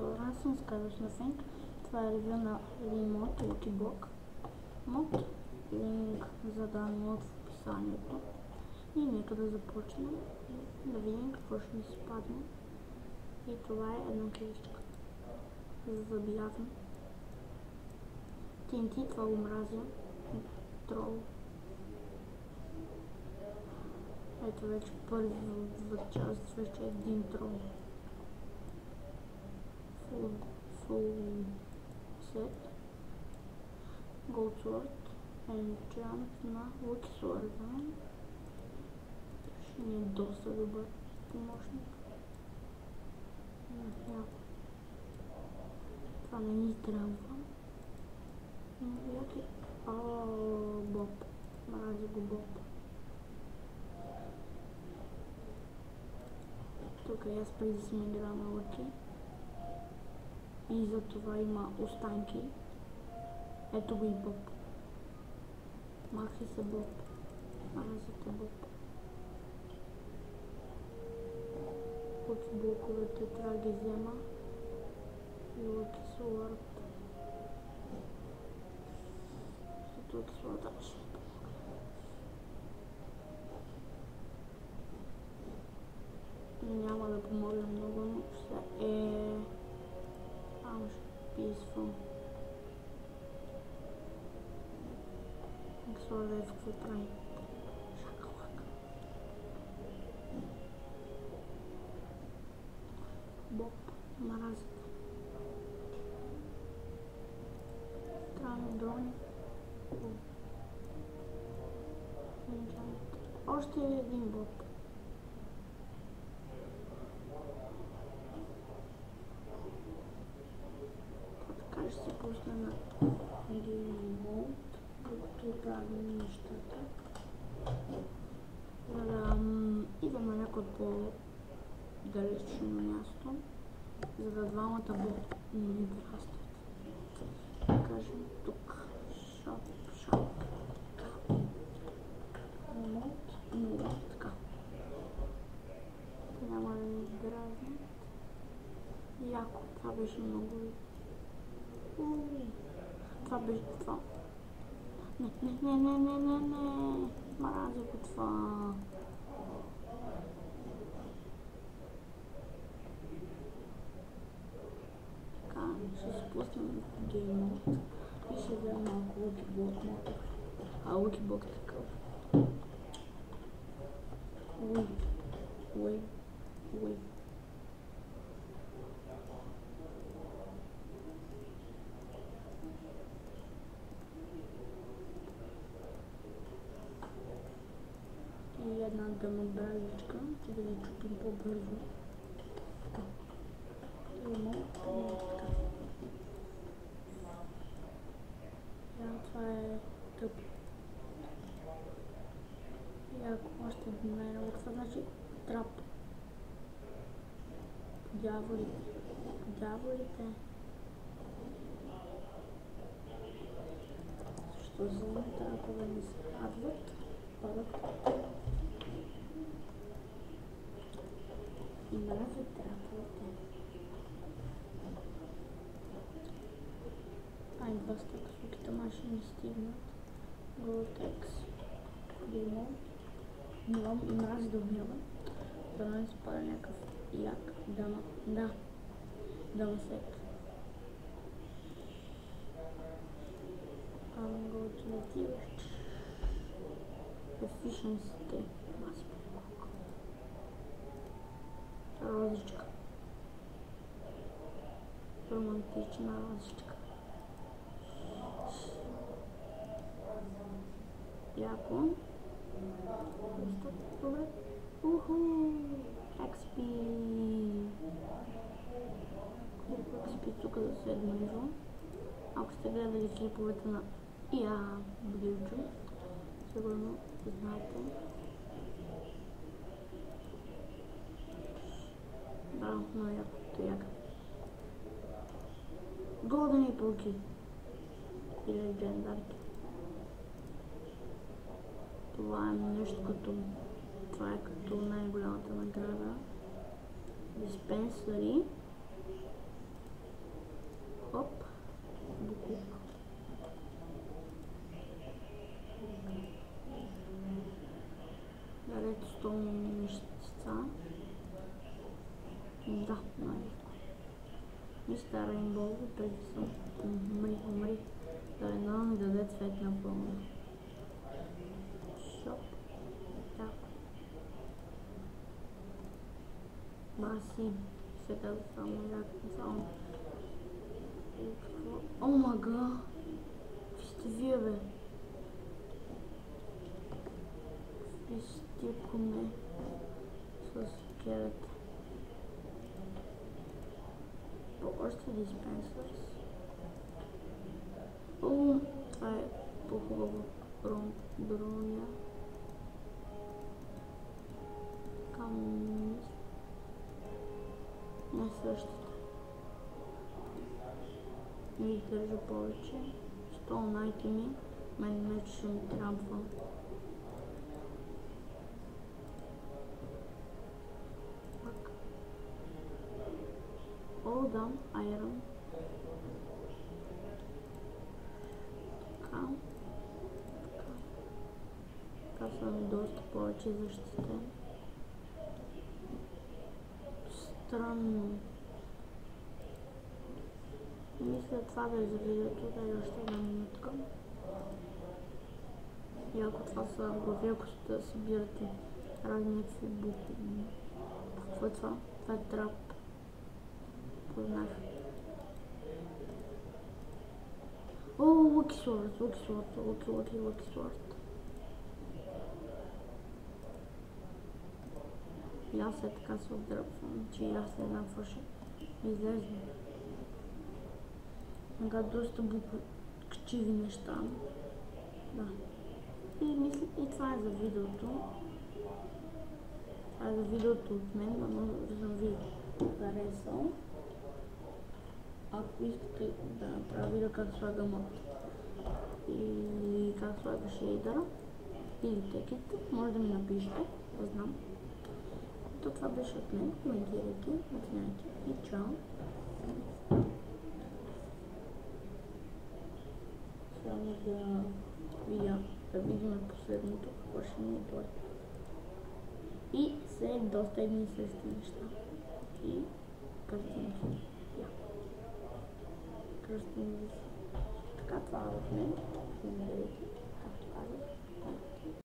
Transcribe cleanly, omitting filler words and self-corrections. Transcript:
Добър ден, съм с Казус на Финк. Това е ревю на един мод, Lucky Block мод. Линк за download в описанието. И нека да започнем да видим какво ще ни се падне. И това е една киличка за забияване. TNT, това го мразя. Трол. Ето вече първи част, вече един трол. Full set. Gold Sword. Enchant на Lucky Sword. Ще ни е доста добър помощник. Това не ни трябва. Яки. Боб. Мрази го Боб. Тук аз преди съм играл на Lucky. И за това има останки. Ето го и Боб. Махи се Боб. Мразите Боб. От блоковете трябва да ги взема. И Lucky Sword. След Lucky Sword ще помогне. Няма да помогне много, но ще е... Peaceful. Sword е в какво прави. Шакалак. Боб. Маразите. Трябва дрони. Още един Боб. Ще се пусна на Game Mode, докато правим нещата. Идем на някое по-далечно място, за да двамата Боб не ни драстват. Да кажем тук. Шоп. Мод, така. Няма да ни дразнат. Яко, това беше много. Това беше това. Не. Мрази го това. Така, ще се пуснем в Game Mode и ще вземем малко Lucky Block мотор. Lucky Block е такъв. Уй. И една дъмобразичка, че да ги чупим по-бързо. Така. Така. Това е тъп. И ако още намеря, това значи трап. Дяволите. Защо за трапове не се падат? И мразят траповете. И два стъка суките машини стигнат. Голтекс. Димо. Умивам и мрази да умивам. Да не се пада някакъв як дама. Дама сет. Go to the village. Efficiency. Розичка. Романтична розичка. Яко. Добре. XP. XP тук за 7 ниво. Ако сте гледали клиповете на Блюджо, сигурно знаете. Но яка. Голден Apple и легендарки. Това е нещо като... Това е като най-голямата награда. Диспенсари. Да, най-леко. Мистер Рейнбоу ви превисам. Умри. Да едно ми даде цвет напълно. Шоп. Так. Баси. Сега само. О, мага. Какви сте вие, бе? Какви сте коне с керата? Още диспенсърс. О, това е по-хубаво. Броня. Камис. Не същата. Не издържа повече. 100 найти ми. Мен меч ще ми трябва. Пак. О, да, айрон. Така. Така съм доста повече защитен. Странно. Мисля това да е за видеото, да е още една минутка. И ако това са в глави, ако ще да събирате разни някакви букви. Какво е това? Това е трап. Познах. О, Лъки Сорд. И аз е така се отдръпвам, че и аз не знам какво ще излезе. Сега доста букчиви неща. Да. И мисля, и това е за видеото. Това е за видеото от мен, но съм ви харесал. Ако искате да направя видео как слага мод и как слага шейдъра или теките, може да ми напишете, да знам. То това беше от мен, коментирайте, оценявайте и чао! Само да видим последното, какво ще ни дойде. И все доста едни и същи неща. И картинки. Кръстени. Така това е от мен. Коментирайте, както казах.